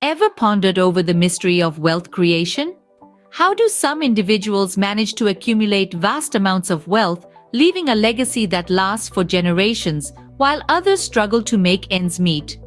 Ever pondered over the mystery of wealth creation? How do some individuals manage to accumulate vast amounts of wealth, leaving a legacy that lasts for generations, while others struggle to make ends meet?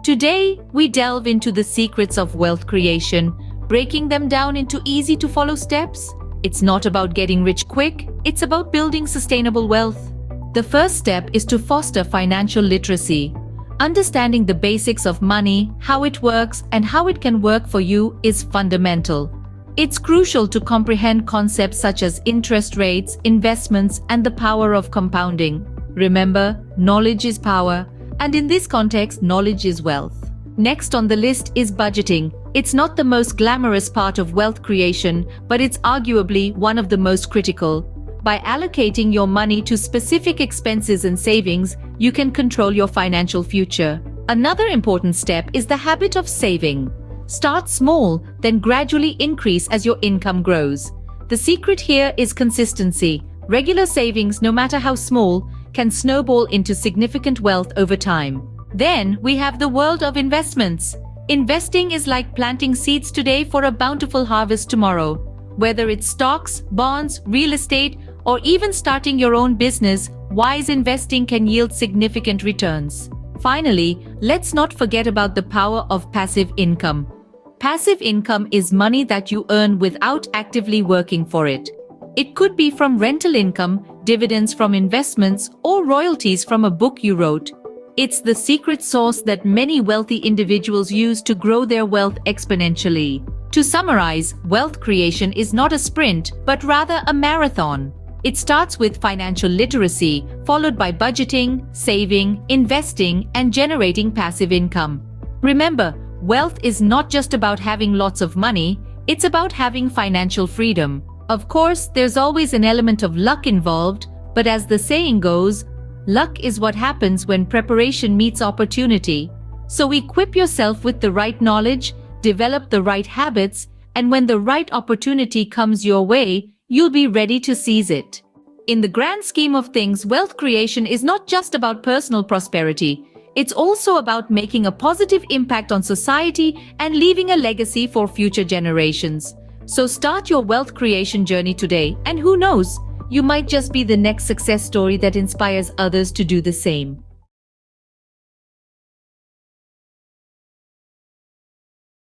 Today, we delve into the secrets of wealth creation, breaking them down into easy-to-follow steps. It's not about getting rich quick, it's about building sustainable wealth. The first step is to foster financial literacy. Understanding the basics of money, how it works, and how it can work for you is fundamental. It's crucial to comprehend concepts such as interest rates, investments, and the power of compounding. Remember, knowledge is power, and in this context, knowledge is wealth. Next on the list is budgeting. It's not the most glamorous part of wealth creation, but it's arguably one of the most critical. By allocating your money to specific expenses and savings, you can control your financial future. Another important step is the habit of saving. Start small, then gradually increase as your income grows. The secret here is consistency. Regular savings, no matter how small, can snowball into significant wealth over time. Then we have the world of investments. Investing is like planting seeds today for a bountiful harvest tomorrow. Whether it's stocks, bonds, real estate, or even starting your own business, wise investing can yield significant returns. Finally, let's not forget about the power of passive income. Passive income is money that you earn without actively working for it. It could be from rental income, dividends from investments, or royalties from a book you wrote. It's the secret sauce that many wealthy individuals use to grow their wealth exponentially. To summarize, wealth creation is not a sprint, but rather a marathon. It starts with financial literacy, followed by budgeting, saving, investing, and generating passive income. Remember, wealth is not just about having lots of money, it's about having financial freedom. Of course, there's always an element of luck involved, but as the saying goes, luck is what happens when preparation meets opportunity. So equip yourself with the right knowledge, develop the right habits, and when the right opportunity comes your way, you'll be ready to seize it. In the grand scheme of things, wealth creation is not just about personal prosperity. It's also about making a positive impact on society and leaving a legacy for future generations. So start your wealth creation journey today, and who knows, you might just be the next success story that inspires others to do the same.